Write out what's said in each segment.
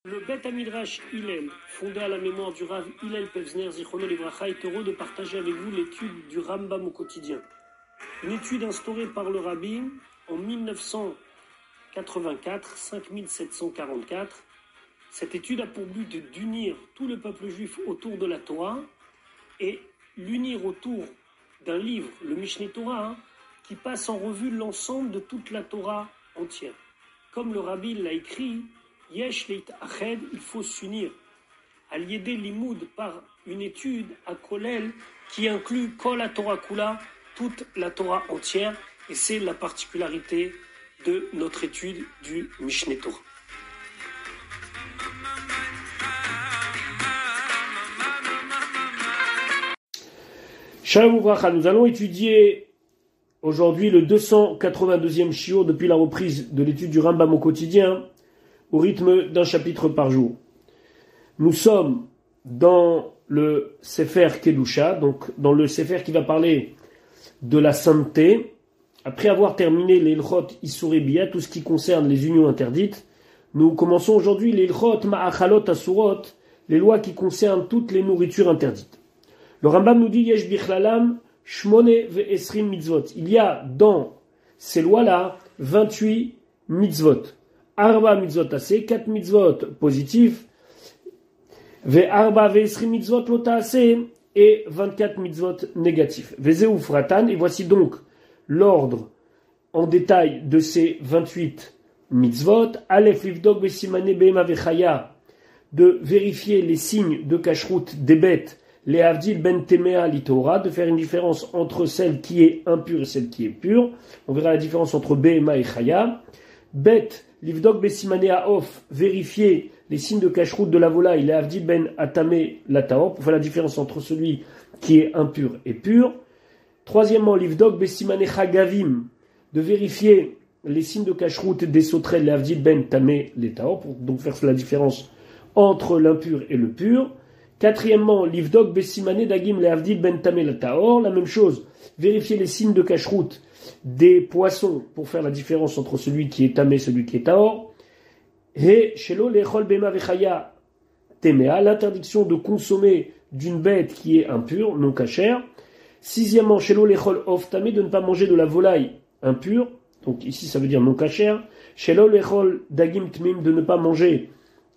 Le Bet Amidrash Hillel, fondé à la mémoire du Rav Hillel Pevzner Zichrono Livracha, est heureux de partager avec vous l'étude du Rambam au quotidien. Une étude instaurée par le Rabbi en 1984, 5744. Cette étude a pour but d'unir tout le peuple juif autour de la Torah et l'unir autour d'un livre, le Mishneh Torah, qui passe en revue l'ensemble de toute la Torah entière. Comme le Rabbi l'a écrit, Yesh leit ached, il faut s'unir. Al-Yedé Limoud, par une étude à Kolel qui inclut Kol la Torah Kula, toute la Torah entière, et c'est la particularité de notre étude du Mishneh Torah. Shalom Uvracha, nous allons étudier aujourd'hui le 282e shiur depuis la reprise de l'étude du Rambam au quotidien, au rythme d'un chapitre par jour. Nous sommes dans le Sefer Kedusha, donc dans le Sefer qui va parler de la sainteté. Après avoir terminé les Ilchot Issurei Bia, tout ce qui concerne les unions interdites, nous commençons aujourd'hui les Ilchot Ma'achalot Asurot, les lois qui concernent toutes les nourritures interdites. Le Rambam nous dit Yesh Bichlalam Shmone Ve'esrim Mitzvot. Il y a dans ces lois-là 28 mitzvot. Arba mitzvot assez, 4 mitzvot positifs, Ve'arba ve'esrim mitzvot lota assez, et 24 mitzvot négatifs. Ve'zeu fratan, et voici donc l'ordre en détail de ces 28 mitzvot. Aleph livdok besimane be'ema ve'chaya, de vérifier les signes de kashrut des bêtes, les avdil ben temea litora, de faire une différence entre celle qui est impure et celle qui est pure. On verra la différence entre be'ema et chaya. Bet livdok besimane haof, vérifier les signes de kashrut de la volaille, les avdil ben atame lataor, pour faire la différence entre celui qui est impur et pur. Troisièmement, livdok besimane chagavim, de vérifier les signes de kashrut des sauterelles, les avdil ben tame letaor, pour donc faire la différence entre l'impur et le pur. Quatrièmement, livdok besimane dagim les avdil ben tame letaor, la même chose, vérifier les signes de kashrut des poissons pour faire la différence entre celui qui est tamé et celui qui est taor. Et shelo lechol bema vechaya temea, l'interdiction de consommer d'une bête qui est impure, non cachère. Sixièmement, shelo lechol of tamé, de ne pas manger de la volaille impure, donc ici ça veut dire non cachère. Shelo lechol dagim tmim, de ne pas manger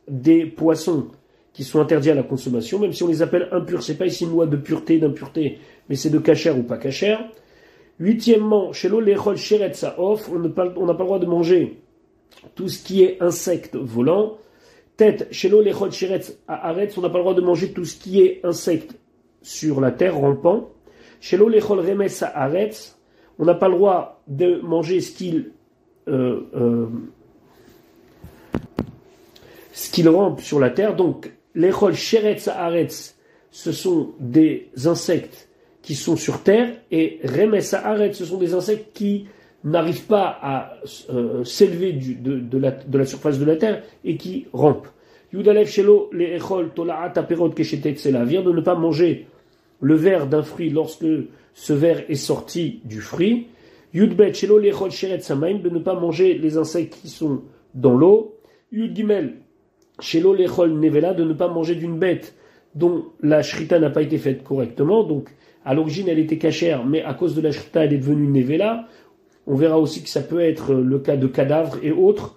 des poissons qui sont interdits à la consommation, même si on les appelle impurs, c'est pas ici une loi de pureté, d'impureté, mais c'est de cachère ou pas cachère. Huitièmement, shelo lechol sheret saof, on n'a pas le droit de manger tout ce qui est insecte volant. Tête, shelo lechol sheret haaretz, on n'a pas le droit de manger tout ce qui est insecte sur la terre, rampant. Shelo lechol remes haaretz, on n'a pas le droit de manger ce qu'il rampe sur la terre. Donc, lechol sheret haaretz, ce sont des insectes qui sont sur terre, et remes haaretz, ce sont des insectes qui n'arrivent pas à s'élever de la surface de la terre et qui rampent. Yudalev shelo leechol tolaat aperot keshetet sela, vient de ne pas manger le verre d'un fruit lorsque ce verre est sorti du fruit. Yudbet shelo leechol sheret samaim, de ne pas manger les insectes qui sont dans l'eau. Yudgimel shelo leechol nevela, de ne pas manger d'une bête dont la shrita n'a pas été faite correctement, donc à l'origine elle était cachère, mais à cause de la shrita elle est devenue nevela. On verra aussi que ça peut être le cas de cadavres et autres.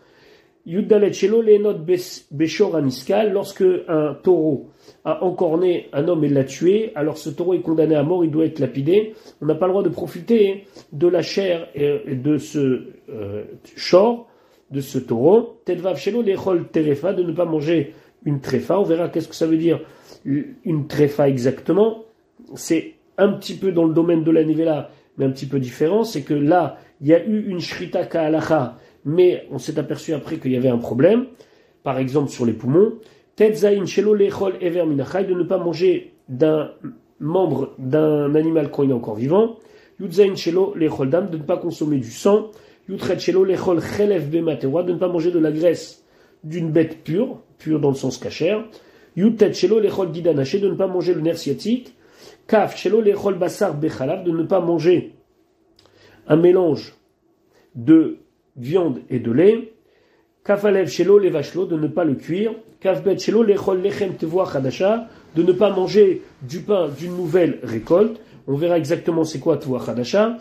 Yuddalet shelo leenot beshor aniskal, lorsque un taureau a encorné un homme et l'a tué, alors ce taureau est condamné à mort, il doit être lapidé. On n'a pas le droit de profiter de la chair et de ce shor, de ce taureau. Tedvav shelo lechol terefa, de ne pas manger une tréfa. On verra qu'est-ce que ça veut dire une tréfa exactement. C'est un petit peu dans le domaine de la nivela, mais un petit peu différent. C'est que là, il y a eu une shrita ka'alacha, mais on s'est aperçu après qu'il y avait un problème, par exemple sur les poumons. Tetzain shelo lechol ever minachai, de ne pas manger d'un membre d'un animal quand il est encore vivant. Yudzain shelo lechol dam, de ne pas consommer du sang. Yutret shelo lechol chelef bematewa, de ne pas manger de la graisse d'une bête pure dans le sens cachère. Yutet shelo lechol didanaché, de ne pas manger le nerf sciatique. Kaf shelo lechol basar bechalav, de ne pas manger un mélange de viande et de lait. Kafalev shelo levashlo, de ne pas le cuire. Kafbet shelo lechol lechem tevoa chadasha, de ne pas manger du pain d'une nouvelle récolte. On verra exactement c'est quoi tevoa chadasha.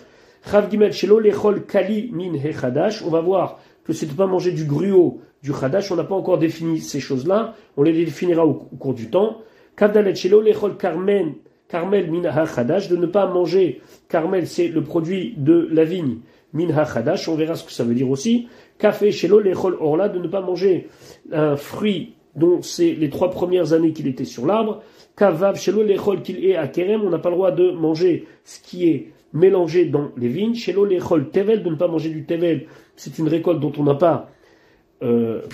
Chav gimel shelo lechol kali min hechadash. On va voir que c'est de ne pas manger du gruau, du chadash. On n'a pas encore défini ces choses-là. On les définira au cours du temps. Kavdalet shelo lechol carmel min hachadash, de ne pas manger. Carmel, c'est le produit de la vigne. Min hachadash, on verra ce que ça veut dire aussi. Café shelo lechol orla, de ne pas manger un fruit dont c'est les 3 premières années qu'il était sur l'arbre. Kavav shelo lechol qu'il est à kerem, on n'a pas le droit de manger ce qui est mélangé dans les vignes. Shelo lechol tevel, de ne pas manger du tevel, c'est une récolte dont on n'a pas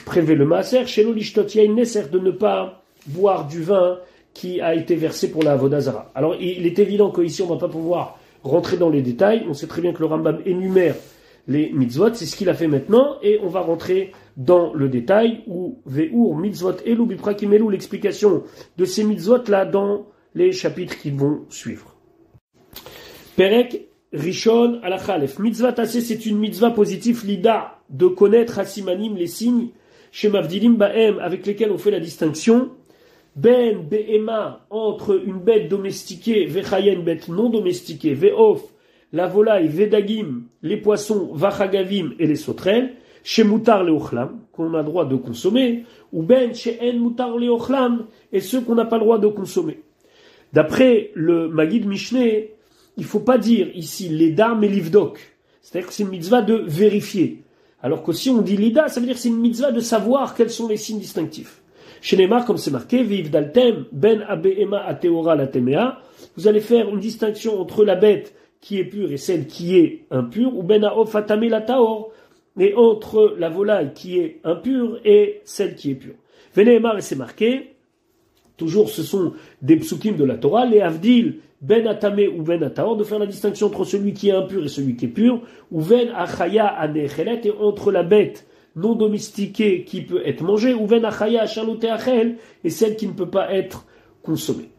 prélevé le maaser. Shelo lishtot yain neser, de ne pas boire du vin qui a été versé pour la avodah zara. Alors il est évident qu'ici on ne va pas pouvoir rentrer dans les détails. On sait très bien que le Rambam énumère les mitzvot, c'est ce qu'il a fait maintenant, et on va rentrer dans le détail, où Ve'ur mitzvot elu biprakim elu, l'explication de ces mitzvot là dans les chapitres qui vont suivre. Perek Rishon Alachalef. Mitzvah tassé, c'est une mitzvah positive, lida, de connaître Hasimanim, les signes, chez Mavdilim Baem, avec lesquels on fait la distinction, Ben Be'ema, entre une bête domestiquée, Vechayen, bête non domestiquée, Ve'of, la volaille, Vedagim, les poissons, Vachagavim et les sauterelles, chez Moutar Leochlam, qu'on a le droit de consommer, ou Ben chez En Moutar Leochlam, et ceux qu'on n'a pas le droit de consommer. D'après le Magid Mishneh, il ne faut pas dire ici Leda mais Livdok. C'est-à-dire que c'est une mitzvah de vérifier. Alors que si on dit Lida, ça veut dire que c'est une mitzvah de savoir quels sont les signes distinctifs. Chez Neymar, comme c'est marqué, Viv Daltem, Ben Abeema Ateora Latemea, vous allez faire une distinction entre la bête qui est pure et celle qui est impure, ou Ben Aof Atame la Taor, et entre la volaille qui est impure et celle qui est pure. Veneemar, et c'est marqué, toujours ce sont des psukim de la Torah, les Avdil, Ben Atame ou Ben Ataor, de faire la distinction entre celui qui est impur et celui qui est pur, ou Ben Achaya Anechelet, et entre la bête non domestiquée qui peut être mangée, ou Ben Achaya Achalote Achel, et celle qui ne peut pas être consommée.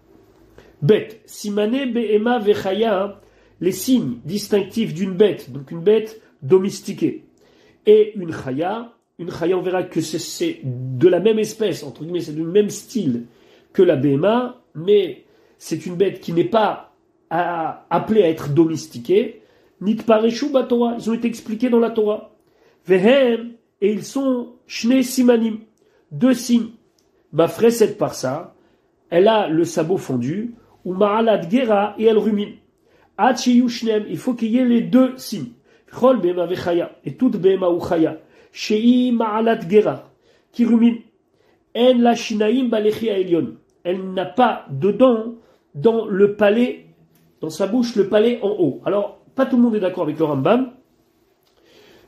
Bête, Simane Be'ema Vechaya, les signes distinctifs d'une bête, donc une bête domestiquée, et une chaya, on verra que c'est de la même espèce, entre guillemets, c'est du même style que la Behema, mais c'est une bête qui n'est pas appelée à être domestiquée. Nit pareshu ba Torah, ils ont été expliqués dans la Torah. Vehem, et ils sont shne simanim, 2 signes. Bafreset parsa, elle a le sabot fondu, ou ma'alat gera, et elle rumine. Achiyu shnem, il faut qu'il y ait les 2 signes. Chol behema vechaya, et toute behema ou chaya. Shei ma'alat gera, qui rumine. En la shinaim balechi elyon. Elle n'a pas de dents dans le palais, dans sa bouche, le palais en haut. Alors, pas tout le monde est d'accord avec le Rambam.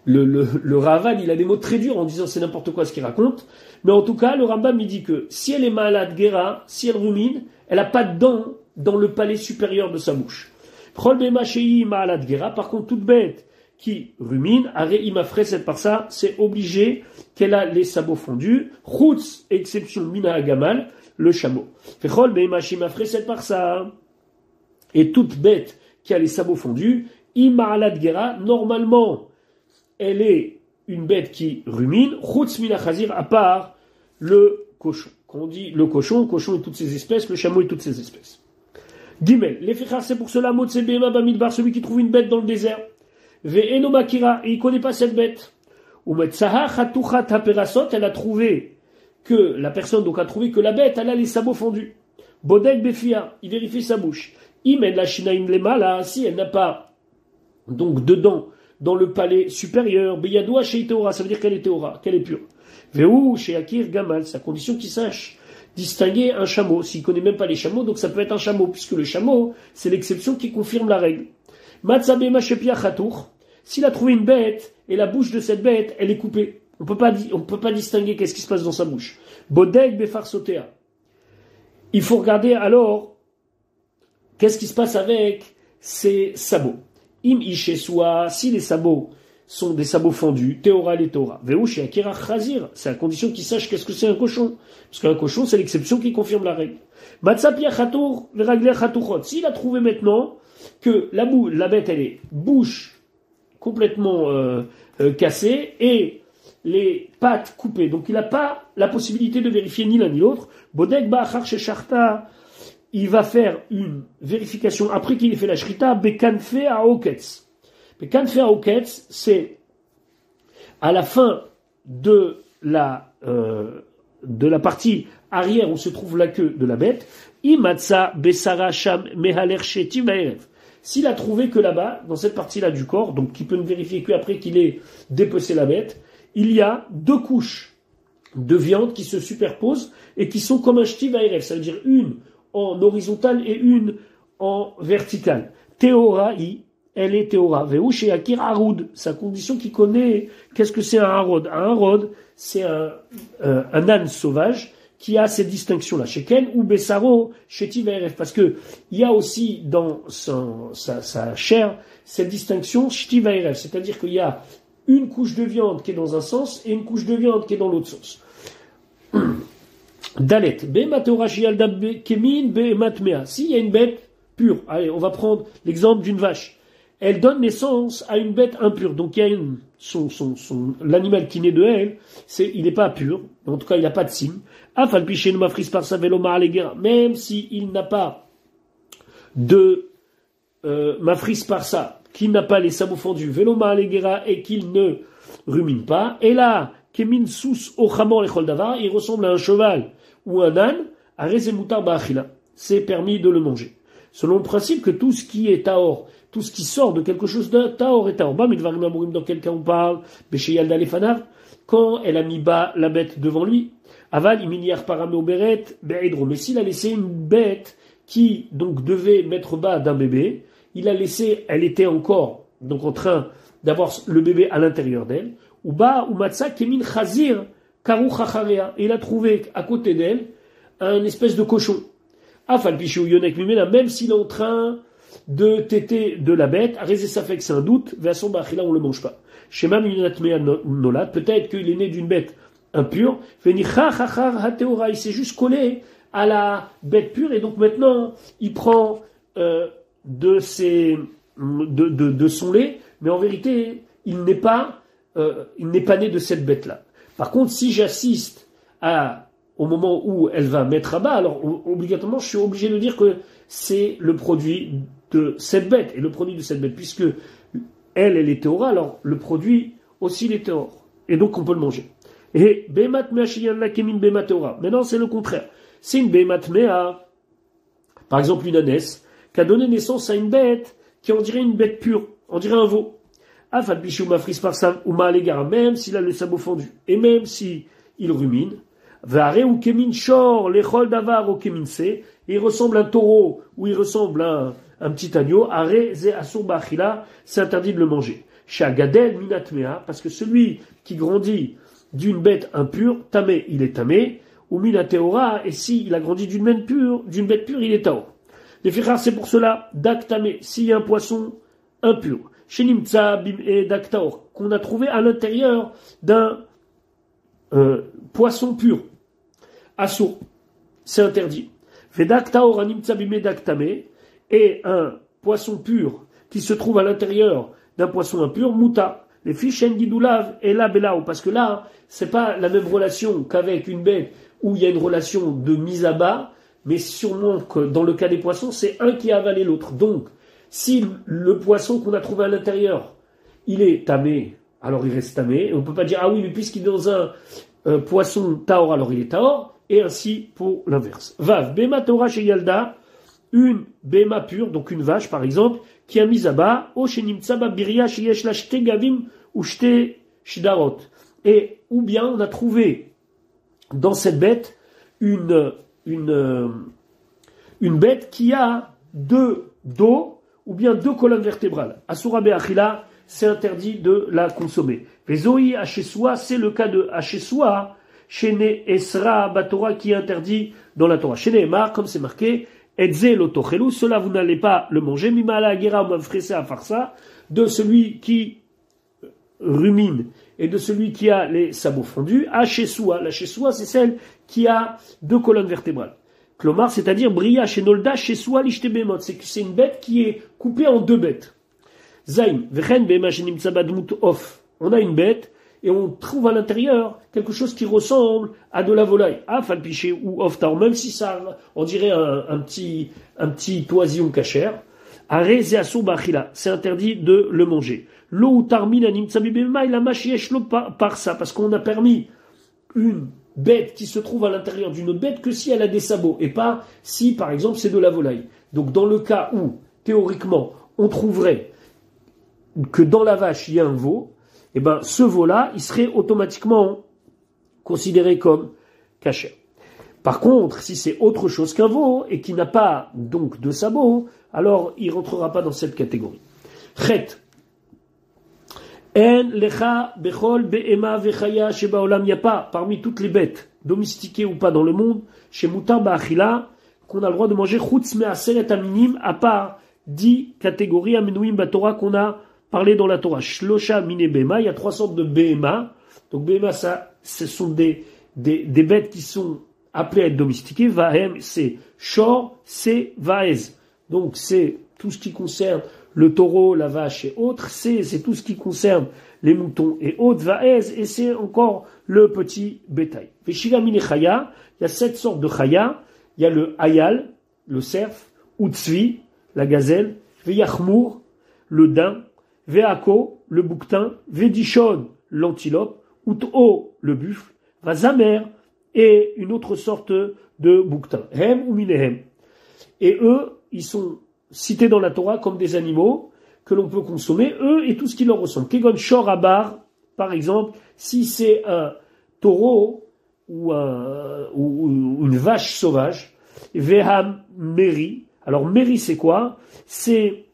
Le Ravad, il a des mots très durs en disant c'est n'importe quoi ce qu'il raconte. Mais en tout cas, le Rambam, il dit que si elle est malade, guéra, si elle rumine, elle n'a pas de dents dans le palais supérieur de sa bouche. Par contre, toute bête qui rumine, par ça, c'est obligé qu'elle a les sabots fondus. Chutz, exception mina agamal, le chameau. Par ça. Et toute bête qui a les sabots fondus, ima'alad gera, normalement, elle est une bête qui rumine, chutz mina chazir, à part le cochon. Quand on dit le cochon et toutes ses espèces, le chameau et toutes ses espèces. Gimel, les fichar, c'est pour cela, mot bema bamidbar, celui qui trouve une bête dans le désert. Ve'eno makira, et il connaît pas cette bête. Ou metzaha chatuchat haperasot, elle a trouvé que, la personne donc a trouvé que la bête, elle a les sabots fondus. Bodek befia, il vérifie sa bouche. Imen la shinaim lema, là, si elle n'a pas, donc dedans, dans le palais supérieur, beyadoua chez Teora, ça veut dire qu'elle est Teora, qu'elle est pure. Ve'ou chez Akir Gamal, c'est à condition qu'il sache distinguer un chameau. S'il connaît même pas les chameaux, donc ça peut être un chameau, puisque le chameau, c'est l'exception qui confirme la règle. Matzabe machepia chatour, s'il a trouvé une bête, et la bouche de cette bête, elle est coupée. On peut pas distinguer qu'est-ce qui se passe dans sa bouche. Bodek befar sotea. Il faut regarder alors, qu'est-ce qui se passe avec ces sabots. Im ishesua, si les sabots sont des sabots fendus, Théora les Théora. Veouchi akira chazir, c'est à condition qu'ils sachent qu'est-ce que c'est un cochon. Parce qu'un cochon, c'est l'exception qui confirme la règle. Matzapia chatour, veragler chatuchot. S'il a trouvé maintenant que la bête, elle est bouche complètement cassée et les pattes coupées. Donc il n'a pas la possibilité de vérifier ni l'un ni l'autre. Bodek ba'achar shecharta, il va faire une vérification après qu'il ait fait la shrita, bekanfe haoketz. Bekanfe haoketz, c'est à la fin de la partie arrière où se trouve la queue de la bête. Imatsa besara sham mehaler sheti ba'erev. S'il a trouvé que là-bas, dans cette partie-là du corps, donc qui peut ne vérifier qu'après qu'il ait dépecé la bête, il y a 2 couches de viande qui se superposent et qui sont comme un sheti ba'erev. Ça veut dire une en horizontale et une en verticale. Théora, elle est théora. Veouche akir haroud. Sa condition qui connaît, qu'est-ce que c'est un harod? Un harod, c'est un âne sauvage qui a ces distinctions-là. Chez Ken ou Bessaro, chez Tivaeref. Parce que il y a aussi dans sa chair cette distinction Tivaeref. C'est-à-dire qu'il y a une couche de viande qui est dans un sens et une couche de viande qui est dans l'autre sens. Dalet. Kemin Bematmea. S'il y a une bête pure, allez, on va prendre l'exemple d'une vache. Elle donne naissance à une bête impure. Donc il y a l'animal qui naît de elle, il n'est pas pur. En tout cas, il n'a pas de signe. Même s'il n'a pas de mafris par ça, qu'il n'a pas les sabots fendus, veloma alegera, et qu'il ne rumine pas. Et là, kemin sous ochamor lechol davar, il ressemble à un cheval ou un âne, à rezemutar ba'achila. C'est permis de le manger. Selon le principe que tout ce qui est taor, tout ce qui sort de quelque chose de taor est taor. Dans quel cas on parle, Bécheyalda lefanav, quand elle a mis bas la bête devant lui, aval iminiar parameo beret, be'edro. Mais s'il a laissé une bête qui, donc, devait mettre bas d'un bébé, il a laissé, elle était encore, donc, en train d'avoir le bébé à l'intérieur d'elle, ou bas, ou matza, kemin chazir, karu chacharea. Et il a trouvé, à côté d'elle, un espèce de cochon. Afal pichou yonek mimena, même s'il est en train de téter de la bête, arrêtez ça fait que c'est un doute, version bachila, on le mange pas. Shema minatmea nolat, peut-être qu'il est né d'une bête impure, venicha chachar hateora, il s'est juste collé à la bête pure, et donc maintenant, il prend, de son lait, mais en vérité, il n'est pas né de cette bête-là. Par contre, si j'assiste au moment où elle va mettre à bas, alors obligatoirement, je suis obligé de dire que c'est le produit de cette bête. Et le produit de cette bête, puisque elle est théora, alors le produit aussi, il est théor. Et donc, on peut le manger. Et Bemat Mea Shiyan la Kemin Bemat Théora. Maintenant, c'est le contraire. C'est une Bemat Mea, par exemple une ânesse, qui a donné naissance à une bête qui en dirait une bête pure, on dirait un veau. Afal Pichou Mafris Parsam ou Ma'alegara, même s'il a le sabot fendu, et même s'il rumine, Vare ou Kemin Shor, l'Echol Davar ou Kemin Se, il ressemble à un taureau, ou il ressemble à un petit agneau, Are Ze Asur Bachila, c'est interdit de le manger. Shagadel Minatmea, parce que celui qui grandit d'une bête impure, Tamé, il est Tamé, ou Minateora, et s'il a grandi d'une bête pure, il est Taor. Les frères, c'est pour cela, Dak Tamé, s'il y a un poisson impur, Shenimtsa Bim et Dak Taor, qu'on a trouvé à l'intérieur d'un poisson pur, Assour, c'est interdit. Vedak Taor Animtsa Bim et Dak Tamé, et un poisson pur qui se trouve à l'intérieur d'un poisson impur, Muta. Les fiches Ngidulav et la Belao, parce que là, c'est pas la même relation qu'avec une bête où il y a une relation de mise à bas, mais sûrement que dans le cas des poissons, c'est un qui a avalé l'autre. Donc, si le poisson qu'on a trouvé à l'intérieur, il est tamé, alors il reste tamé. Et on peut pas dire, ah oui, mais puisqu'il est dans un poisson taor, alors il est taor, et ainsi pour l'inverse. Vav, Bema Torah chez Yalda, une Bema pure, donc une vache par exemple, qui a mis à bas, O shenim tsaba biria sheyesh la shte gavim ou shte shdarot. Et, ou bien on a trouvé dans cette bête une bête qui a 2 dos ou bien 2 colonnes vertébrales. Asura be'achila, c'est interdit de la consommer. Vezoi hachesua, c'est le cas de hachesua, shene esra batora qui est interdit dans la Torah. Shene emar, comme c'est marqué, Edze l'otochelu, cela vous n'allez pas le manger, mimala agera ou à farsa, de celui qui rumine et de celui qui a les sabots fondus, hachesua. La chesua, c'est celle qui a 2 colonnes vertébrales. Klomar, c'est-à-dire bria shenolda chesua lishtebemot, c'est une bête qui est coupée en 2 bêtes. Zaim, vechen bema shenim tsabadmut off. On a une bête, et on trouve à l'intérieur quelque chose qui ressemble à de la volaille. Ah, falpiché ou oftar, même si ça, on dirait un petit oisillon cachère. C'est interdit de le manger. L'eau tarmine anim tsabibema, il a machiesh lo par ça, parce qu'on a permis une bête qui se trouve à l'intérieur d'une autre bête que si elle a des sabots, et pas si, par exemple, c'est de la volaille. Donc, dans le cas où, théoriquement, on trouverait que dans la vache, il y a un veau, eh ben, ce veau-là, il serait automatiquement considéré comme caché. Par contre, si c'est autre chose qu'un veau, et qui n'a pas, donc, de sabots, alors il ne rentrera pas dans cette catégorie. Chet. En lecha bechol be'ema vechaya shebaolam, il n'y a pas, parmi toutes les bêtes, domestiquées ou pas dans le monde, chez Mutar Ba'achila, qu'on a le droit de manger chutz me'aseret aminim, à part 10 catégories amenuim batora qu'on a parlé dans la Torah. Shlosha mine bema, il y a 3 sortes de bema. Donc bema, ça, ce sont des bêtes qui sont appelées à être domestiquées. Vahem, c'est shor, c'est vaez. Donc c'est tout ce qui concerne le taureau, la vache et autres. C'est tout ce qui concerne les moutons et autres. Vaez, et c'est encore le petit bétail. Veshiva mine chaya, il y a 7 sortes de chaya. Il y a le hayal, le cerf, utzvi, la gazelle, veyachmour, le daim, veako, le bouquetin, vedishon, l'antilope, ut'o, le buffle, vazamer, et une autre sorte de bouquetin, hem ou minehem. Et eux, ils sont cités dans la Torah comme des animaux que l'on peut consommer, eux et tout ce qui leur ressemble. Kegon shor abar, par exemple, si c'est un taureau ou une vache sauvage, veham meri. Alors meri c'est quoi? C'est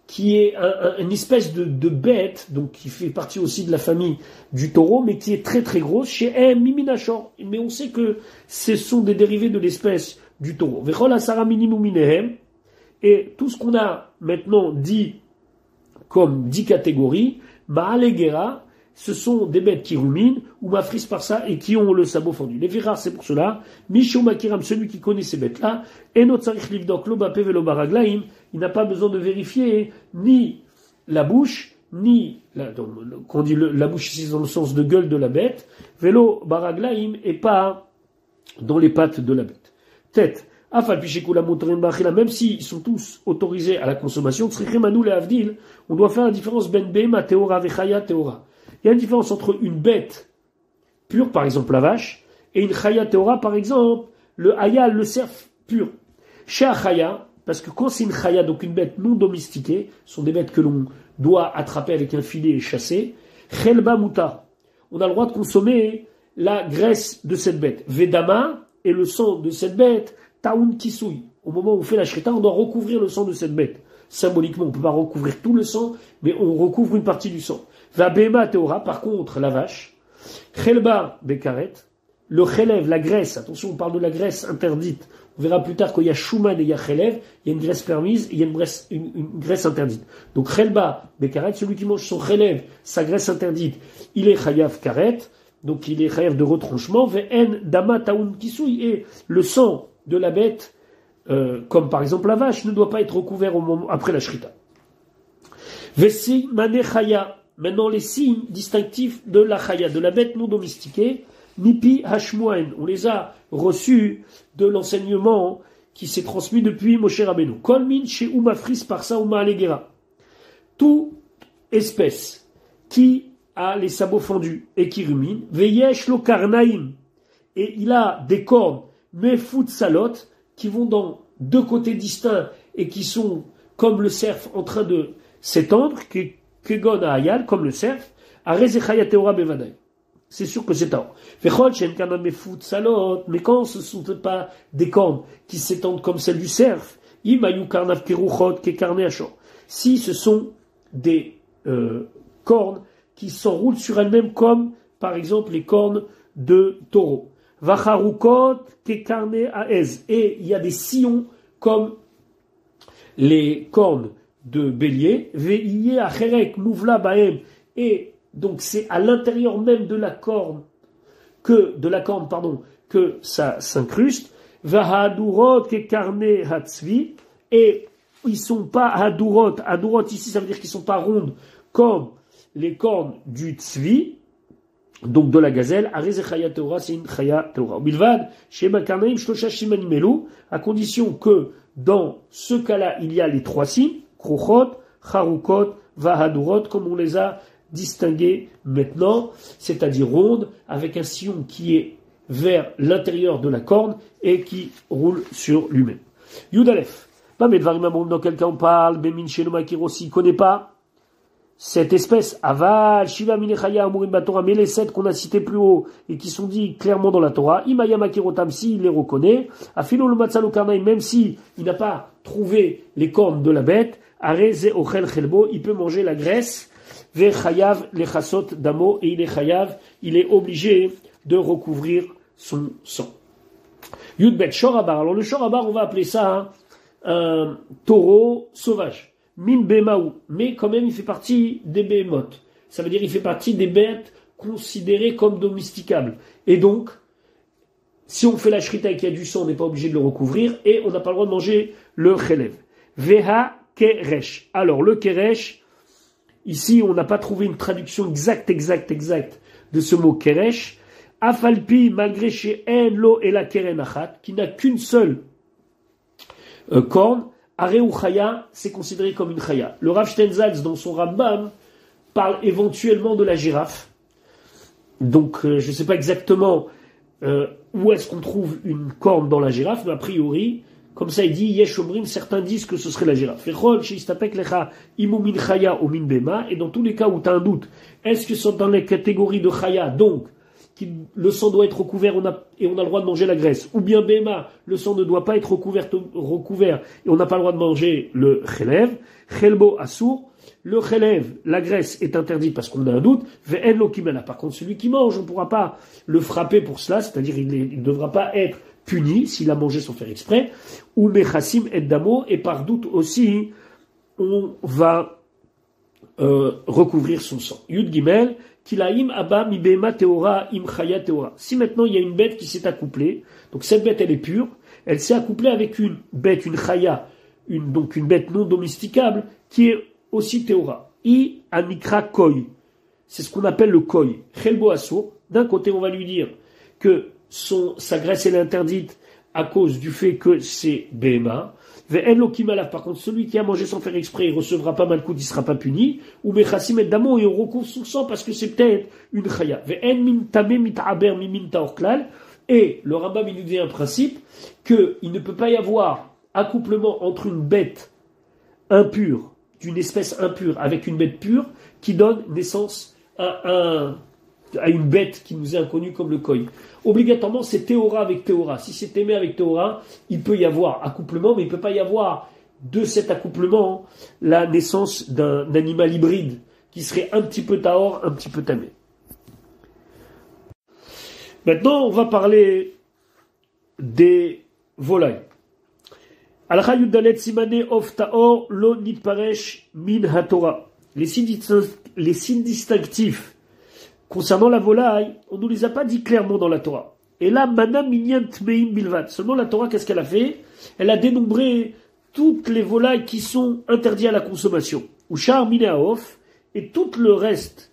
qui est une espèce de bête, donc qui fait partie aussi de la famille du taureau, mais qui est très très grosse, chez M. Miminachor. Mais on sait que ce sont des dérivés de l'espèce du taureau. Vechol asara minim minehem. Et tout ce qu'on a maintenant dit comme 10 catégories, ma'alegera, ce sont des bêtes qui ruminent, ou mafris par ça, et qui ont le sabot fendu. Les virars, c'est pour cela. Mishou makiram, celui qui connaît ces bêtes-là, et notre sarich livdok lo bape velo baraglaim, il n'a pas besoin de vérifier ni la bouche, ni quand on dit la bouche ici dans le sens de gueule de la bête, velo baraglaim, et pas dans les pattes de la bête. Tête. Même s'ils sont tous autorisés à la consommation, on doit faire la différence ben bema teora vechaya teora. Il y a une différence entre une bête pure, par exemple la vache, et une chaya teora, par exemple le hayal, le cerf pur. Chez chaya, parce que quand c'est une chaya, donc une bête non domestiquée, ce sont des bêtes que l'on doit attraper avec un filet et chasser, chelba muta, on a le droit de consommer la graisse de cette bête. Vedama, et le sang de cette bête, taoun kisui. Au moment où on fait la shrita, on doit recouvrir le sang de cette bête. Symboliquement, on ne peut pas recouvrir tout le sang, mais on recouvre une partie du sang. Va bema teora, par contre, la vache. Chelba bekaret. Le chelev, la graisse. Attention, on parle de la graisse interdite. On verra plus tard qu'il y a shuman et il y a chelev. Il y a une graisse permise et il y a une graisse interdite. Donc, chelba bekaret, celui qui mange son chelev, sa graisse interdite, il est chayav karet. Donc, il est chayav de retranchement. Ve'en dama taoun kisui. Et le sang de la bête, comme par exemple la vache, ne doit pas être recouvert au moment, après la shrita. Vesi mane chaya. Maintenant, les signes distinctifs de la chaya, de la bête non domestiquée, nipi hashmoen. On les a reçus de l'enseignement qui s'est transmis depuis Moshe Rabbeinu. Kol min she umafris par sa uma alegera. Toute espèce qui a les sabots fendus et qui rumine, veyesh lo karnaim. Et il a des cornes, mais salot, qui vont dans 2 côtés distincts et qui sont comme le cerf en train de s'étendre, kegon hayal, comme le cerf, arezechaya teora bevadai. C'est sûr que c'est tard. Vechol shen kana mefut salot, mais quand ce ne sont pas des cornes qui s'étendent comme celles du cerf, imayu karnav keruchot ke karne ashor. Si ce sont des cornes qui s'enroulent sur elles-mêmes comme, par exemple, les cornes de taureau. Vacharukot ke karne aez. Et il y a des sillons comme les cornes de bélier, veillé à cherek mouvla baem, et donc c'est à l'intérieur même de la corne que ça s'incruste. Vahadurot ke karne hatzvi, et ils sont pas hadurot ici ça veut dire qu'ils sont pas rondes comme les cornes du tzvi, donc de la gazelle, Areze Chaya Teora, c'est une Chaya Teora. Bilvad, Sheba Karnaim, Shlosha Shimanim Melu, à condition que dans ce cas-là, il y a les trois signes, Krochot, Charukot, Vahadurot, comme on les a distingués maintenant, c'est-à-dire ronde, avec un sillon qui est vers l'intérieur de la corne et qui roule sur lui-même. Yudalef. Dans quel cas on parle, Bemin Shenoma Kirosi, il connaît pas cette espèce, Aval, Shiva Minechaya, Amurim Batora, mais les 7 qu'on a cités plus haut et qui sont dits clairement dans la Torah, Imayama Kirotam, si il les reconnaît, Afilo le Matzalo Karnaim, même si il n'a pas trouvé les cornes de la bête, Areze Ochel Chelbo, il peut manger la graisse, Ve Chayav le Chasot Damo, et il est Chayav, il est obligé de recouvrir son sang. Yudbet Shorabar, alors le Shorabar, on va appeler ça un taureau sauvage. Min Bemaou, mais quand même il fait partie des Behemoth. Ça veut dire il fait partie des bêtes considérées comme domesticables. Et donc, si on fait la shrita et qu'il y a du sang, on n'est pas obligé de le recouvrir et on n'a pas le droit de manger le chelev. Veha keresh. Alors le keresh, ici on n'a pas trouvé une traduction exacte de ce mot keresh. Afalpi malgré chez en lo et la kerenachat, qui n'a qu'une seule corne. Areu Chaya, c'est considéré comme une Chaya. Le Rav Steinsaltz, dans son Rambam, parle éventuellement de la girafe. Donc, je ne sais pas exactement où est-ce qu'on trouve une corne dans la girafe, mais a priori, comme ça il dit, Yesh Omrim, certains disent que ce serait la girafe. Et dans tous les cas où tu as un doute, est-ce que c'est dans les catégories de Chaya, donc, le sang doit être recouvert et on a le droit de manger la graisse. Ou bien Bema, le sang ne doit pas être recouvert et on n'a pas le droit de manger le chelev. Chelbo assour. Le chelev, la graisse est interdite parce qu'on a un doute. Ve'en lo kimena. Par contre, celui qui mange, on ne pourra pas le frapper pour cela, c'est-à-dire il ne devra pas être puni s'il a mangé sans faire exprès. Ou mechassim et damo, et par doute aussi, on va recouvrir son sang. Yud Gimel. Kilaim Abba mi Bema Teora im Chaya Teora. Si maintenant il y a une bête qui s'est accouplée, donc cette bête elle est pure, elle s'est accouplée avec une bête, une Chaya, donc une bête non domesticable, qui est aussi Teora. I Anikra Koi. C'est ce qu'on appelle le Koi. Chelbo Assour. D'un côté on va lui dire que sa graisse elle est interdite à cause du fait que c'est Bema. Ve'en lo kimalav. Par contre, celui qui a mangé sans faire exprès, il recevra pas mal coup, il sera pas puni. Ou mechassim et damo, et on recouvre son sang parce que c'est peut-être une chaya. Ve'en min tamé mit'aber mi min taorklal. Et le Rambam, il nous dit un principe qu'il ne peut pas y avoir accouplement entre une bête impure, d'une espèce impure, avec une bête pure, qui donne naissance à une bête qui nous est inconnue comme le koi. Obligatoirement, c'est Théora avec Théora. Si c'est Témé avec Théora, il peut y avoir accouplement, mais il ne peut pas y avoir de cet accouplement la naissance d'un animal hybride qui serait un petit peu Taor, un petit peu Tamé. Maintenant, on va parler des volailles. Alcha Yudalet Simane of Taor lo nitparesh min haTorah. Les signes distinctifs concernant la volaille, on ne nous les a pas dit clairement dans la Torah. Et là, Mana Minyan Tmeim Bilvat. Seulement la Torah, qu'est-ce qu'elle a fait? Elle a dénombré toutes les volailles qui sont interdites à la consommation. Ou Shar Mineaof, et tout le reste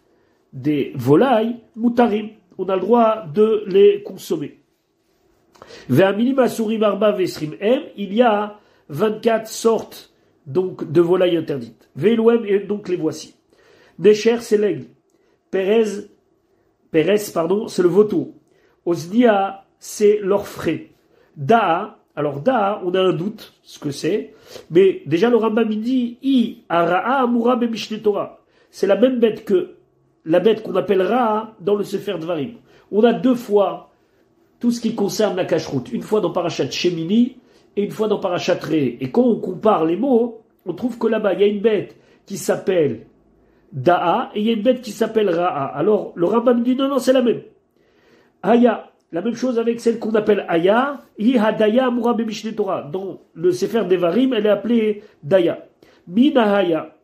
des volailles, Mutarim. On a le droit de les consommer. Ve'aminim Asurim Arba Vesrim M, il y a 24 sortes donc de volailles interdites. Ve'eloem, et donc les voici. Nesher, c'est l'aigle. Pérez, c'est le vautour. Osnia, c'est l'orfraie. Daa, alors Daa, on a un doute ce que c'est, mais déjà le Rambam dit I Ara'a Amura Bemishne Torah. C'est la même bête que la bête qu'on appelle Ra'a dans le Sefer Dvarim. On a deux fois tout ce qui concerne la cacheroute. Une fois dans Parashat Shemini et une fois dans Parashat Re. Et quand on compare les mots, on trouve que là-bas il y a une bête qui s'appelle Da'a, et il y a une bête qui s'appelle Ra'a. Alors, le Rambam dit non, c'est la même. Aya, la même chose avec celle qu'on appelle Aya, Hadaya Amura Bemishne Torah. Dans le Sefer Devarim, elle est appelée Daya. Minahaya.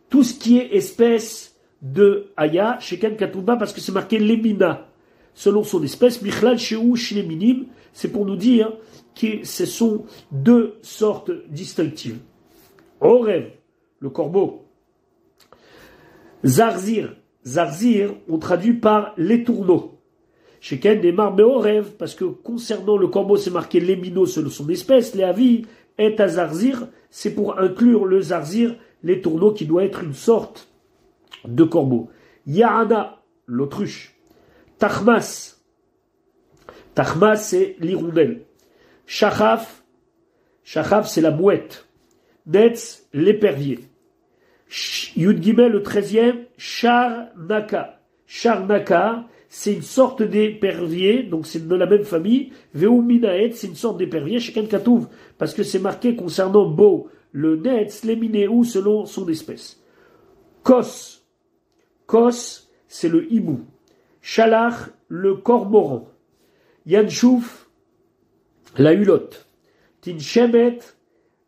Tout ce qui est espèce de Aya, chez Ken Katouba, parce que c'est marqué Lemina, selon son espèce. Michlal Shehu Shleminim, c'est pour nous dire que ce sont deux sortes distinctives. Orev, le corbeau. Zarzir Zarzir, on traduit par les tourneaux. Chez Ken des rêve, parce que concernant le corbeau, c'est marqué les minots selon son espèce, les avis, est à Zarzir, c'est pour inclure le Zarzir, les tourneaux, qui doit être une sorte de corbeau. Yahana, l'autruche. Tachmas. Tachmas, c'est l'hirondelle. Shachaf. Shachaf, c'est la mouette. Netz, l'épervier. Yud Gimel, le 13e. Charnaka. Charnaka, c'est une sorte d'épervier, donc c'est de la même famille. Veuminaet, c'est une sorte d'épervier. Chacun Katouv, parce que c'est marqué concernant Bo, le Netz, les Minéou, selon son espèce. Kos. Kos, c'est le hibou. Shalach, le cormoran. Yanchouf, la hulotte. Tinchemet,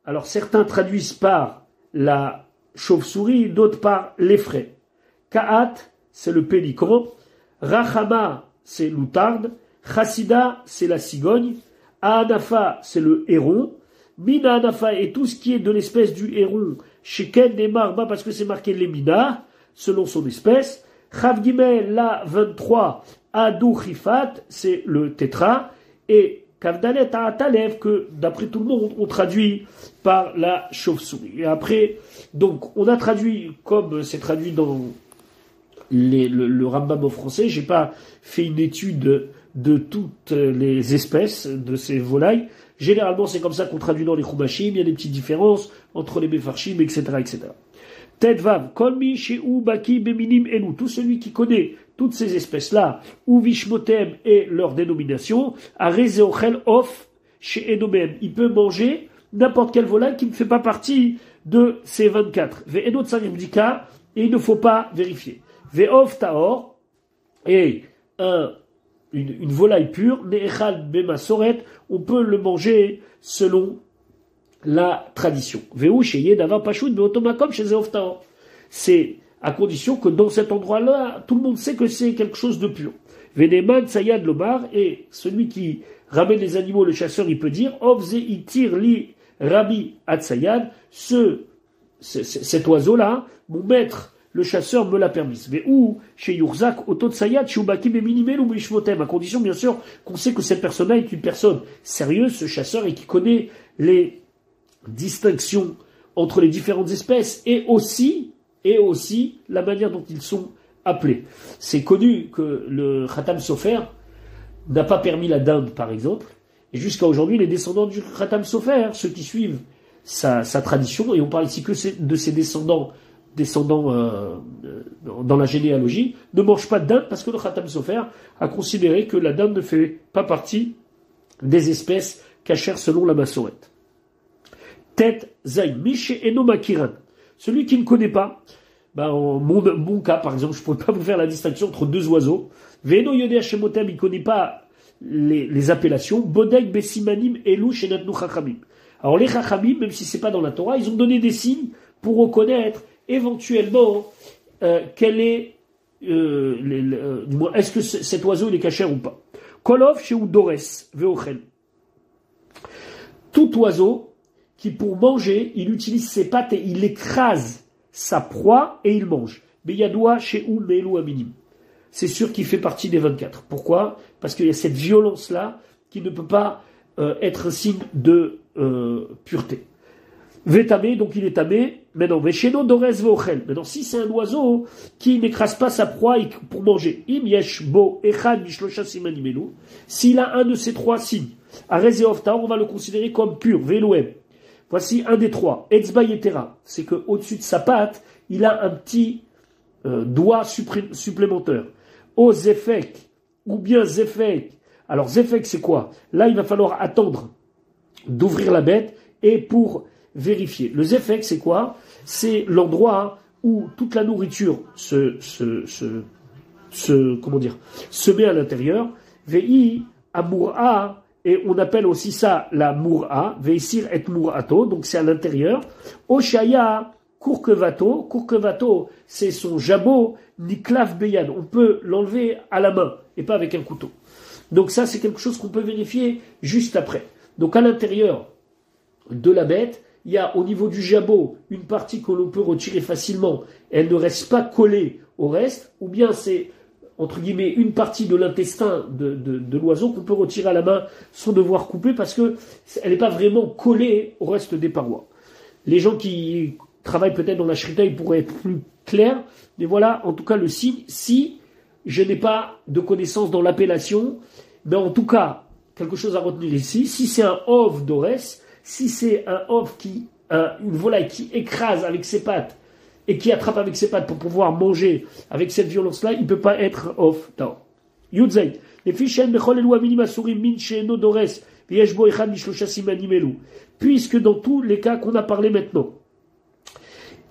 alors certains traduisent par la chauve-souris, d'autres par l'effraie. Kaat, c'est le pélican. Rachama, c'est l'outarde. Chassida, c'est la cigogne. Aanafa, c'est le héron. Mina Anafa, et tout ce qui est de l'espèce du héron. Sheken et Marba, parce que c'est marqué les Mina, selon son espèce. Chavgimel, la 23, Adou Chifat, c'est le tétra. Et Kavdalet Atalev, que d'après tout le monde, on traduit par la chauve-souris. Et après, donc, on a traduit, comme c'est traduit dans le Rambam au français, j'ai pas fait une étude de toutes les espèces de ces volailles. Généralement, c'est comme ça qu'on traduit dans les Chumashim, il y a des petites différences entre les Mefarshim, etc., etc. Tedvav, Kolmi, Shehu, Baki, Beminim, Enu, tout celui qui connaît toutes ces espèces-là, ou Vishmotem et leur dénomination, Arezeochel, Of, chez Enomem, il peut manger n'importe quelle volaille qui ne fait pas partie de ces 24. Ve'enot Sarim Dika, et il ne faut pas vérifier. Ve'of Taor, et une volaille pure, Ne'echal Bema Soret, on peut le manger selon la tradition. Ve'u Sheye Davar Pachout Beotomakom chez Zeof Taor. C'est à condition que dans cet endroit-là, tout le monde sait que c'est quelque chose de pur. Veneman Sayad Lomar, et celui qui ramène les animaux, le chasseur, il peut dire, Ovze Itir Li Rabbi Atsayad, cet oiseau-là, mon maître, le chasseur, me l'a permis. Mais où, chez Yurzak, Ototsayad, Shubakim et Minimel ou Mishmotem, à condition, bien sûr, qu'on sait que cette personne-là est une personne sérieuse, ce chasseur, et qui connaît les distinctions entre les différentes espèces, et aussi la manière dont ils sont appelés. C'est connu que le Khatam Sofer n'a pas permis la dinde, par exemple, et jusqu'à aujourd'hui, les descendants du Khatam Sofer, ceux qui suivent sa tradition, et on parle ici que de ses descendants dans la généalogie, ne mangent pas de dinde parce que le Khatam Sofer a considéré que la dinde ne fait pas partie des espèces cachères selon la Massorette. Tête Zayn, Mish et Nomakiran. Celui qui ne connaît pas, en mon cas, par exemple, je ne pourrais pas vous faire la distinction entre deux oiseaux. Veno Yodé Hashemotem, il ne connaît pas les appellations. Bodek, Bessimanim, Elouch et Natnu Chachamim. Alors les Chachamim, même si c'est pas dans la Torah, ils ont donné des signes pour reconnaître éventuellement quel est, est-ce que cet oiseau il est cachère ou pas. Kolov chez Udores, Veochen. Tout oiseau qui pour manger, il utilise ses pattes et il écrase sa proie et il mange. Beyadoua chez Melu Aminim. C'est sûr qu'il fait partie des 24. Pourquoi? Parce qu'il y a cette violence-là qui ne peut pas être un signe de pureté. Vétamé, donc il est tamé. Maintenant, Vesheno Dores Veochel. Maintenant, si c'est un oiseau qui n'écrase pas sa proie pour manger, Im Yesh Bo Echad Mishlosha Simanimelu, s'il a un de ces trois signes, Arez et Ofta, on va le considérer comme pur, Veloem. Voici un des trois. Etzba Yetera. C'est que au-dessus de sa patte, il a un petit doigt supplémentaire. O Zefek, ou bien Zefek. Alors Zefek, c'est quoi? Là, il va falloir attendre d'ouvrir la bête et pour vérifier. Le Zefek, c'est quoi? C'est l'endroit où toute la nourriture se met à l'intérieur. Vei Amoura, et on appelle aussi ça la Moura, Veisir et Mourato, donc c'est à l'intérieur. Oshaya Kurkevato, Kurkevato, c'est son jabot, Niklav Beyad. On peut l'enlever à la main et pas avec un couteau. Donc ça, c'est quelque chose qu'on peut vérifier juste après. Donc à l'intérieur de la bête, il y a au niveau du jabot une partie que l'on peut retirer facilement, elle ne reste pas collée au reste, ou bien c'est, entre guillemets, une partie de l'intestin de l'oiseau qu'on peut retirer à la main sans devoir couper parce que elle n'est pas vraiment collée au reste des parois. Les gens qui travaillent peut-être dans la shrita, ils pourraient être plus clairs, mais voilà, en tout cas, le signe, si je n'ai pas de connaissance dans l'appellation, mais en tout cas, quelque chose à retenir ici, si c'est un ov d'orès, si c'est un ov une volaille qui écrase avec ses pattes et qui attrape avec ses pattes pour pouvoir manger avec cette violence-là, il ne peut pas être ov d'or. Yudzay. Les fichen bechol elu aminim asurim min she'eno d'orès, v'yesh bo echad mishlosha simanim elu. Puisque dans tous les cas qu'on a parlé maintenant,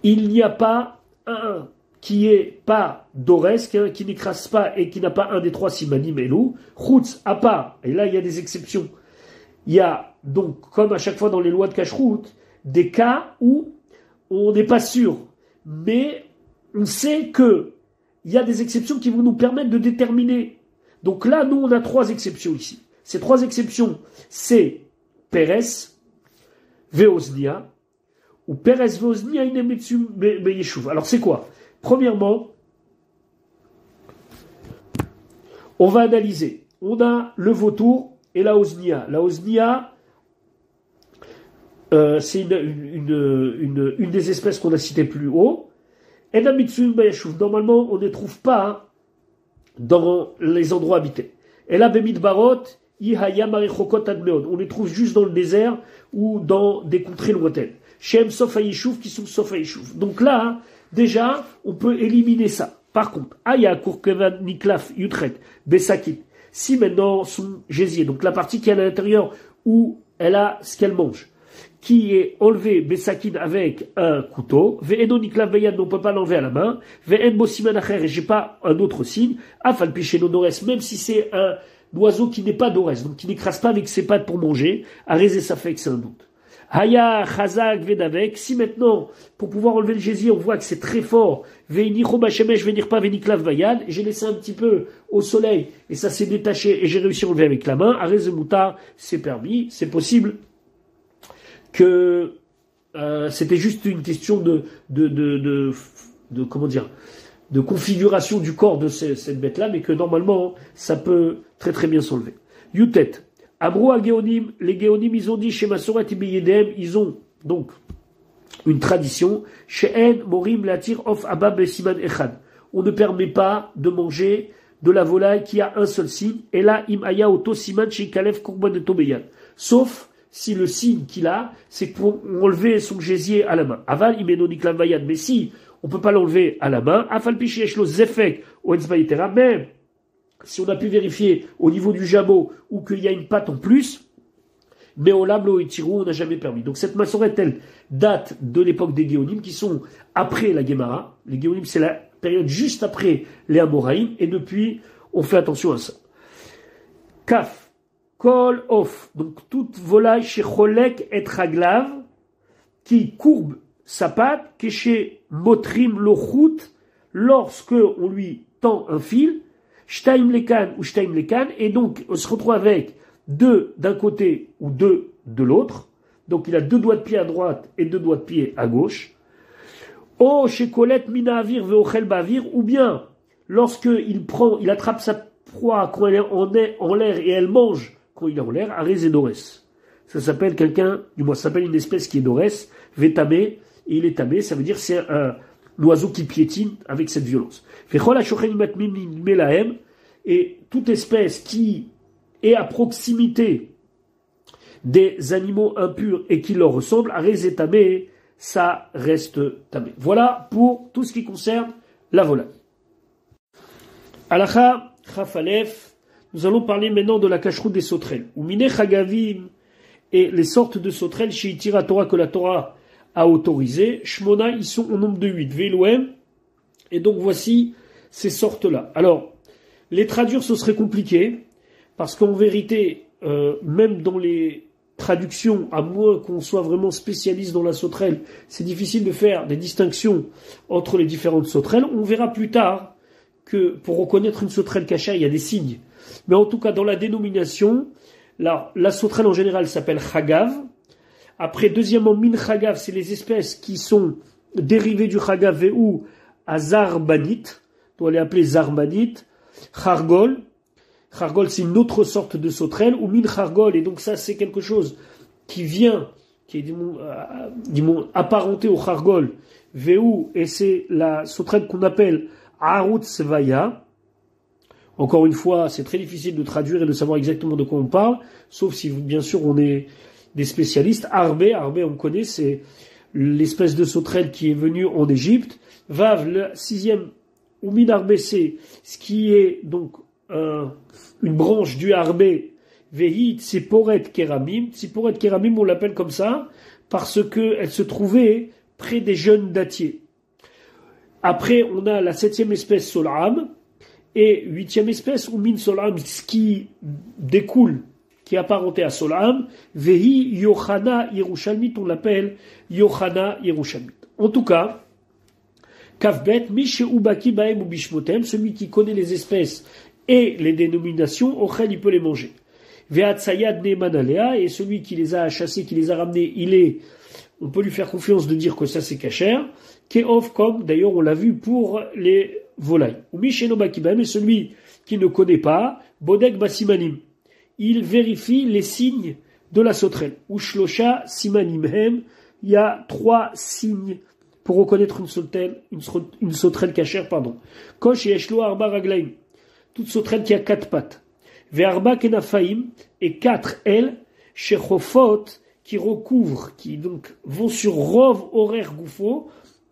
il n'y a pas un qui est pas d'orès, qui n'écrase pas et qui n'a pas un des trois simanim elu, chutz, à part, et là il y a des exceptions. Il y a donc, comme à chaque fois dans les lois de cacheroute, des cas où on n'est pas sûr, mais on sait que il y a des exceptions qui vont nous permettre de déterminer. Donc là, nous, on a trois exceptions ici. Ces trois exceptions, c'est Pérez, Veoznia, ou Pérez Veoznia Inemetsu Beyeshuv. Alors c'est quoi? Premièrement, on va analyser. On a le vautour et la Oznia. La Oznia, c'est une des espèces qu'on a citées plus haut. Enamitsu Beyeshuv. Normalement, on ne les trouve pas dans les endroits habités. Et là, Bemit Barot, on les trouve juste dans le désert ou dans des contrées lointaines. Shem Sofa Yishuv qui sont Sofa Yishuv. Donc là, déjà, on peut éliminer ça. Par contre, Aya Kurkevan Niklaf Yutret Besakit. Si maintenant son gésier, donc la partie qui est à l'intérieur où elle a ce qu'elle mange, qui est enlevé Besakin avec un couteau, Ve'eno Niklaf Bayad, on ne peut pas l'enlever à la main, Ve'en Bosiman Acher, et j'ai pas un autre signe, Afal Picheno Dores, même si c'est un oiseau qui n'est pas d'orès, donc qui n'écrase pas avec ses pattes pour manger, Arezé ça fait que c'est un doute. Haya, Chazak, Vedavek, si maintenant, pour pouvoir enlever le gésier, on voit que c'est très fort, Veini Chobashemesh, Venir pas, Veniklav Vayad, j'ai laissé un petit peu au soleil, et ça s'est détaché, et j'ai réussi à enlever avec la main, Arezé Moutar, c'est permis, c'est possible que, c'était juste une question de comment dire, de configuration du corps de cette bête-là, mais que normalement, ça peut très très bien s'enlever. Yutet. Abro al Géonim, les Géonim, ils ont dit chez Masoret Ibeyedem, ils ont donc une tradition, chez En, Morim, Latir, Of, Abab, Siman, Echad. On ne permet pas de manger de la volaille qui a un seul signe, et là, Im Aya, Oto, Siman, chez Kalef, Kourban et Tobeyan. Sauf si le signe qu'il a, c'est pour enlever son gésier à la main. Aval, Imeno, Niklam, Vayan. Mais si on peut pas l'enlever à la main, Afal, Piché, Echlo, Zefek, Oetzbaïtera, même si on a pu vérifier au niveau du jabot ou qu'il y a une patte en plus, mais au lablo et tirou, on n'a jamais permis. Donc cette massorette, elle date de l'époque des Géonim qui sont après la Gemara. Les Géonim, c'est la période juste après les Amoraïm, et depuis, on fait attention à ça. Kaf, kol off, donc toute volaille chez Cholek et Traglav, qui courbe sa patte, qui chez Motrim Lochut, lorsque on lui tend un fil, Shtaim Lekan ou Shtaim Lekan, et donc on se retrouve avec deux d'un côté ou deux de l'autre. Donc il a deux doigts de pied à droite et deux doigts de pied à gauche. O chez Colette Minavir Veochel Bavir, ou bien lorsque il attrape sa proie quand elle est en l'air et elle mange quand il est en l'air, Arez et Dorès. Ça s'appelle ça s'appelle une espèce qui est Dorès, Vétamé, et il est tamé, ça veut dire c'est l'oiseau qui piétine avec cette violence. Et toute espèce qui est à proximité des animaux impurs et qui leur ressemble, Arez tamé, ça reste tamé. Voilà pour tout ce qui concerne la volaille. Alacha, Chafalef, nous allons parler maintenant de la cacheroute des sauterelles. Ou Mine Chagavim, et les sortes de sauterelles chez Itira Torah que la Torah a autorisé. Shmona, ils sont au nombre de 8. Veloem. Et donc voici ces sortes-là. Alors, les traduire, ce serait compliqué, parce qu'en vérité, même dans les traductions, à moins qu'on soit vraiment spécialiste dans la sauterelle, c'est difficile de faire des distinctions entre les différentes sauterelles. On verra plus tard que pour reconnaître une sauterelle cachère, il y a des signes. Mais en tout cas, dans la dénomination, la sauterelle en général s'appelle Chagav. Après, deuxièmement, min chagav, c'est les espèces qui sont dérivées du chagav ou à zarbanit. On doit les appeler zarbanit. Chargol. Chargol, c'est une autre sorte de sauterelle. Ou min chargol. Et donc ça, c'est quelque chose qui vient, qui est, apparenté au chargol. Véou. Et c'est la sauterelle qu'on appelle arutz vaya. Encore une fois, c'est très difficile de traduire et de savoir exactement de quoi on parle, sauf si, bien sûr, on est des spécialistes. Arbé, on connaît, c'est l'espèce de sauterelle qui est venue en Égypte. Vav, le sixième, ou min arbé, c'est ce qui est donc une branche du arbé. Vehi, tsiporet keramim. Tsiporet keramim, on l'appelle comme ça, parce que elle se trouvait près des jeunes dattiers. Après, on a la septième espèce, Solam. Et huitième espèce, ou min solam, ce qui découle, qui est apparenté à solam, vehi yochana yerushalmit, on l'appelle yochana yerushalmit. En tout cas, kafbet, mishe ubaki baem ou bishmotem, celui qui connaît les espèces et les dénominations, ochel, il peut les manger. Vehatsayad nemanalea, et celui qui les a chassés, qui les a ramenés, on peut lui faire confiance de dire que ça c'est kasher. Keof, comme d'ailleurs on l'a vu pour les volailles. Ou Misheno Bakibam, et celui qui ne connaît pas, Bodek Basimanim. Il vérifie les signes de la sauterelle. Ou Shlosha Simanimhem, il y a 3 signes pour reconnaître une sauterelle cachère, pardon. Kosh et Eshlo Arba Raglaim. Toute sauterelle qui a 4 pattes. Ve'arba Kenafaim, et 4 ailes, Shechofot, qui recouvrent, qui donc vont sur Rov horaire Goufo,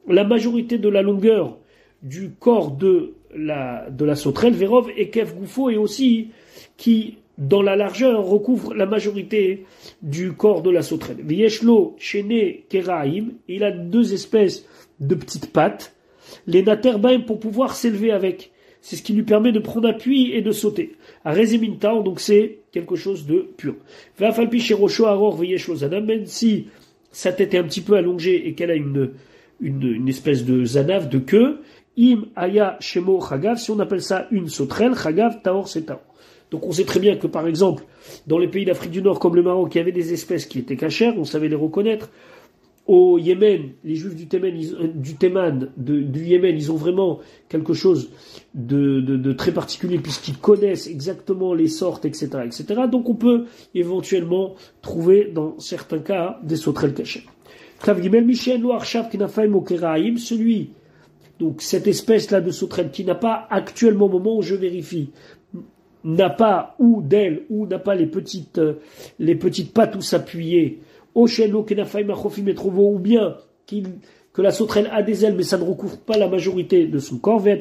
la majorité de la longueur du corps de la sauterelle, Verov et Kef Goufo, et aussi qui, dans la largeur, recouvre la majorité du corps de la sauterelle. Vieshlo, Chene, Keraim, il a 2 espèces de petites pattes, les Naterbaim pour pouvoir s'élever avec. C'est ce qui lui permet de prendre appui et de sauter. À Rezeminta, donc c'est quelque chose de pur. Vafalpi Sherosho Aror Vieshlo Zanam, même si sa tête est un petit peu allongée et qu'elle a une espèce de zanav, de queue, im aya shemo chagav, si on appelle ça une sauterelle, chagav taor c'est taor. Donc on sait très bien que par exemple, dans les pays d'Afrique du Nord comme le Maroc, il y avait des espèces qui étaient cachères, on savait les reconnaître. Au Yémen, les juifs du Théman, du Yémen, ils ont vraiment quelque chose de très particulier puisqu'ils connaissent exactement les sortes, etc., etc. Donc on peut éventuellement trouver dans certains cas des sauterelles cachères. Celui, donc cette espèce-là de sauterelle qui n'a pas actuellement, au moment où je vérifie, n'a pas ou d'aile ou n'a pas les petites pattes où s'appuyer, ou bien que la sauterelle a des ailes mais ça ne recouvre pas la majorité de son corps, mais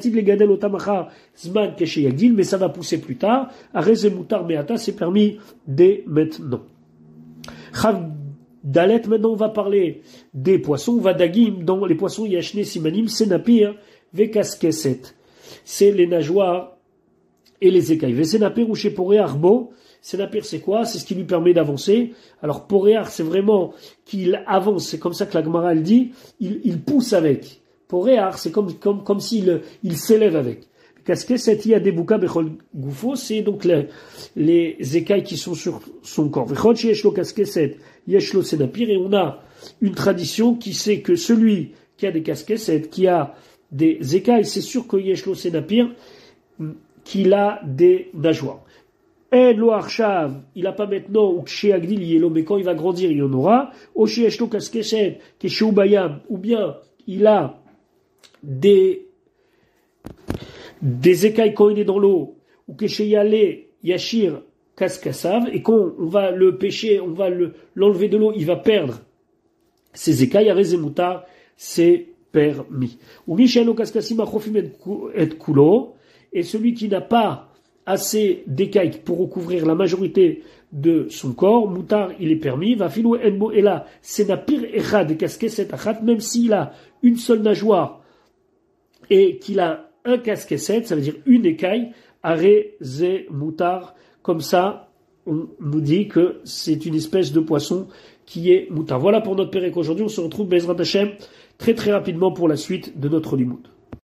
ça va pousser plus tard, c'est permis dès maintenant. Dalet, maintenant on va parler des poissons, Vadagim, dans les poissons Yashne Simanim, Senapir, Vekaskeset. C'est les nageoires et les écailles. Vesenapir ou chez Poréar Bo, Senapir c'est quoi? C'est ce qui lui permet d'avancer. Alors Poréar c'est vraiment qu'il avance, c'est comme ça que la Gemara elle dit, il pousse avec. Poréar c'est comme s'il s'élève avec. Kaskeset il y a des bouka bechol goufo, c'est donc les écailles qui sont sur son corps. Vechol yeshlo kaskeset, yeshlo senapir, et on a une tradition qui sait que celui qui a des kaskeset, qui a des écailles, c'est sûr que yeshlo senapir, qu'il a des nageoires. Et lo arshav, il n'a pas maintenant, ou chez Agdil yelo, mais quand il va grandir, il y en aura. Ou chez yeshlo kaskeset, chez Ubayam, ou bien il a des écailles quand il est dans l'eau, ou que chez Yale, Yashir, Kaskasav, et quand on va le pêcher, on va l'enlever de l'eau, il va perdre ses écailles, à Rezemoutar, c'est permis. Ou Mishalo Kaskasim Achofim et Kulo, et celui qui n'a pas assez d'écailles pour recouvrir la majorité de son corps, Moutar, il est permis, va filou enbo, et là, c'est napir echad, Kaskeset achat, même s'il a une seule nageoire, et qu'il a un casquet, ça veut dire une écaille, aré, zé, moutar, comme ça, on nous dit que c'est une espèce de poisson qui est moutar. Voilà pour notre pérec aujourd'hui, on se retrouve, Bezrat Hashem, très très rapidement pour la suite de notre limoud.